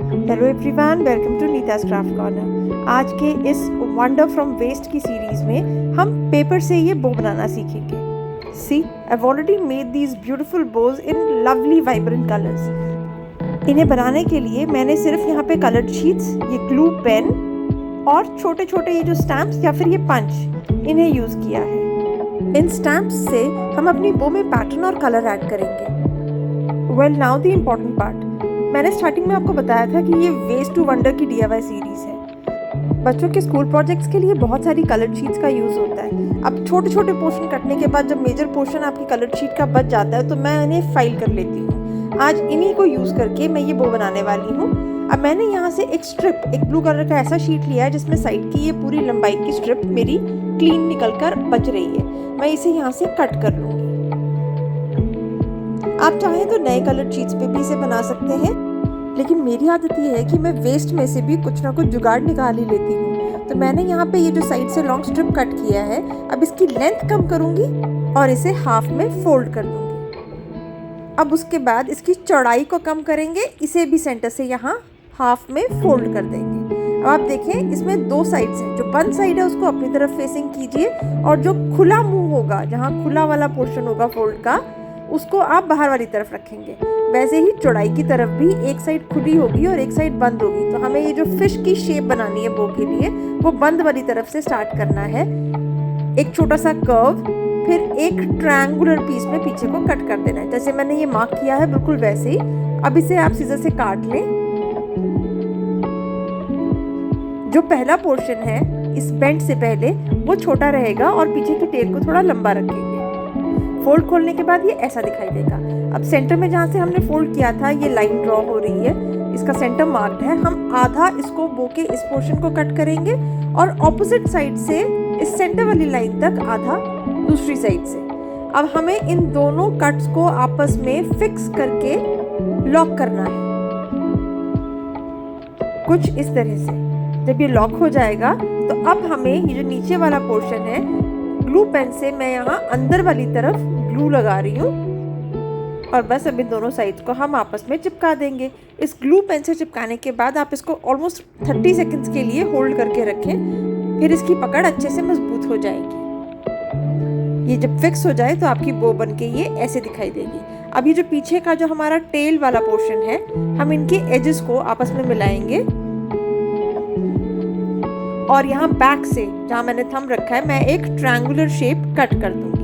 Hello everyone, welcome to Neeta's craft corner. आज के इस वंडर फ्रॉम वेस्ट की सीरीज में हम पेपर से ये बो बनाना सीखेंगे। See, I have already made these beautiful bows in lovely vibrant colours. इन्हें बनाने के लिए मैंने सिर्फ यहाँ पे कलर्ड शीट्स, ये ग्लू पेन और छोटे छोटे ये जो स्टैम्प्स या फिर ये पंच, इन्हें यूज़ किया है। इन स्टैम्प्स से हम अपनी बो में पैटर्न और कलर ऐड करेंगे। Well, now the important part. मैंने स्टार्टिंग में आपको बताया था कि ये वेस्ट टू वंडर की DIY सीरीज़ है। बच्चों के स्कूल प्रोजेक्ट्स के लिए बहुत सारी कलर्ड शीट्स का यूज़ होता है। अब छोटे छोटे पोर्शन कटने के बाद जब मेजर पोर्शन आपकी कलर्ड शीट का बच जाता है तो मैं इन्हें फाइल कर लेती हूँ। आज इन्हीं को यूज़ करके मैं ये बो बनाने वाली हूँ। अब मैंने यहाँ से एक स्ट्रिप, एक ब्लू कलर का ऐसा शीट लिया है जिसमें साइड की ये पूरी लंबाई की स्ट्रिप मेरी क्लीन निकल कर बच रही है। मैं इसे यहाँ से कट कर लूँगी। आप चाहें तो नए कलर्ड शीट्स पे भी इसे बना सकते हैं, लेकिन मेरी आदत ये है कि मैं वेस्ट में से भी कुछ ना कुछ जुगाड़ निकाल ही लेती हूँ। तो मैंने यहाँ पे ये जो साइड से लॉन्ग स्ट्रिप कट किया है, अब इसकी लेंथ कम करूँगी और इसे हाफ में फोल्ड कर दूँगी। अब उसके बाद इसकी चौड़ाई को कम करेंगे, इसे भी सेंटर से यहाँ हाफ में फोल्ड कर देंगे। अब आप देखें, इसमें दो साइड्स हैं। जो बंद साइड है उसको अपनी तरफ फेसिंग कीजिए और जो खुला मुंह होगा, जहाँ खुला वाला पोर्शन होगा फोल्ड का, उसको आप बाहर वाली तरफ रखेंगे। वैसे ही चौड़ाई की तरफ भी एक साइड खुली होगी और एक साइड बंद होगी। तो हमें ये जो फिश की शेप बनानी है बो के लिए, वो बंद वाली तरफ से स्टार्ट करना है। एक छोटा सा कर्व, फिर एक ट्रायंगुलर पीस में पीछे को कट कर देना है। जैसे मैंने ये मार्क किया है बिल्कुल वैसे ही। अब इसे आप सीजर से काट लें। जो पहला पोर्शन है इस बेंड से पहले, वो छोटा रहेगा और पीछे की टेल को थोड़ा लंबा रखेंगे। फोल्ड खोलने के बाद ये ऐसा दिखाई देगा। अब सेंटर में जहाँ से हमने फोल्ड किया था, ये लाइन ड्रॉ हो रही है, इसका सेंटर मार्क्ड है। हम आधा इसको बो के इस पोर्शन को कट करेंगे और ऑपोजिट साइड से इस सेंटर वाली लाइन तक आधा दूसरी साइड से। अब हमें इन दोनों कट्स को आपस में फिक्स करके लॉक करना है, कुछ इस तरह से। जब ये लॉक हो जाएगा तो अब हमें ये जो नीचे वाला पोर्शन है, ग्लू पेन से मैं यहाँ अंदर वाली तरफ ग्लू लगा रही हूँ और बस अब इन दोनों साइड्स को हम आपस में चिपका देंगे। इस ग्लू पेन से चिपकाने के बाद आप इसको ऑलमोस्ट 30 सेकंड्स के लिए होल्ड करके रखें, फिर इसकी पकड़ अच्छे से मजबूत हो जाएगी। ये जब फिक्स हो जाए तो आपकी बो बन के ये ऐसे दिखाई देगी। अब ये जो पीछे का जो हमारा टेल वाला पोर्शन है, हम इनके एजेस को आपस में मिलाएंगे और यहाँ बैक से जहाँ मैंने थंब रखा है, मैं एक ट्रायंगुलर शेप कट कर दूंगी।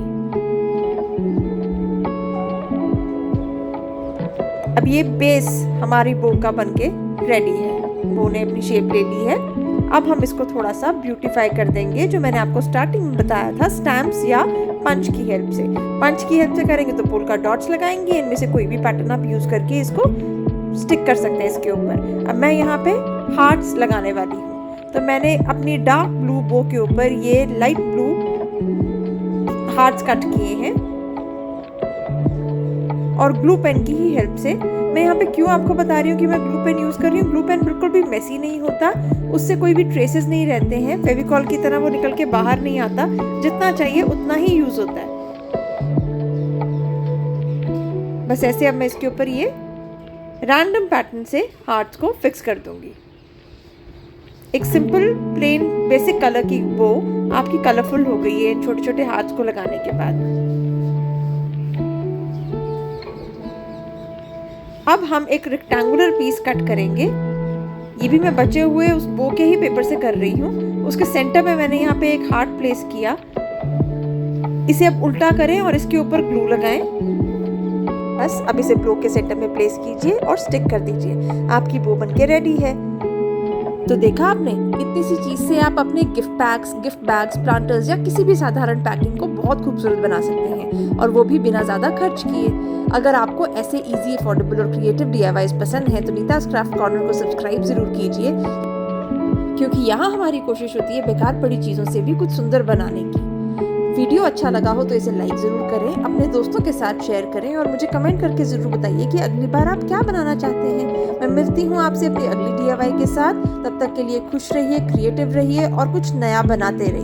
अब ये बेस हमारी बो का बनके रेडी है। बो ने अपनी शेप ले ली है। अब हम इसको थोड़ा सा ब्यूटीफाई कर देंगे, जो मैंने आपको स्टार्टिंग में बताया था, स्टैम्प्स या पंच की हेल्प से। पंच की हेल्प से करेंगे तो पोल्का डॉट्स लगाएंगे। इनमें से कोई भी पैटर्न आप यूज करके इसको स्टिक कर सकते हैं इसके ऊपर। अब मैं यहाँ पे हार्ट्स लगाने वाली हूँ। तो मैंने अपनी डार्क ब्लू बो के ऊपर ये लाइट ब्लू हार्ट्स कट किए हैं और ग्लू पेन की ही हेल्प से। मैं यहाँ पे क्यों आपको बता रही हूँ कि मैं ग्लू पेन यूज़ कर रही हूँ। ग्लू पेन बिल्कुल भी मेसी नहीं होता, उससे कोई भी ट्रेसेस नहीं रहते हैं। फेविकॉल की तरह वो निकल के बाहर नहीं आता, जितना चाहिए उतना ही यूज़ होता है। बस ऐसे अब मैं इसके ऊपर ये रैंडम पैटर्न से हार्ट्स को फिक्स कर दूंगी। एक सिंपल प्लेन बेसिक कलर की बो आपकी कलरफुल हो गई है इन छोटे छोटे हार्ट्स को लगाने के बाद। अब हम एक रेक्टेंगुलर पीस कट करेंगे। ये भी मैं बचे हुए उस बो के ही पेपर से कर रही हूँ। उसके सेंटर में मैंने यहाँ पे एक हार्ट प्लेस किया। इसे अब उल्टा करें और इसके ऊपर ग्लू लगाएं। बस अब इसे बो के सेंटर में प्लेस कीजिए और स्टिक कर दीजिए। आपकी बो बनके रेडी है। तो देखा आपने, इतनी सी चीज से आप अपने gift PACS, gift bags, planters या किसी भी साधारण पैकिंग को बहुत खूबसूरत बना सकते हैं, और वो भी बिना ज्यादा खर्च किए। अगर आपको ऐसे इजी, अफोर्डेबल और क्रिएटिव DIYs पसंद हैं तो नीताज क्राफ्ट कॉर्नर को सब्सक्राइब जरूर कीजिए, क्योंकि यहाँ हमारी कोशिश होती है बेकार पड़ी चीजों से भी कुछ सुंदर बनाने की। वीडियो अच्छा लगा हो तो इसे लाइक ज़रूर करें, अपने दोस्तों के साथ शेयर करें और मुझे कमेंट करके ज़रूर बताइए कि अगली बार आप क्या बनाना चाहते हैं। मैं मिलती हूँ आपसे अपनी अगली DIY के साथ। तब तक के लिए खुश रहिए, क्रिएटिव रहिए और कुछ नया बनाते रहिए।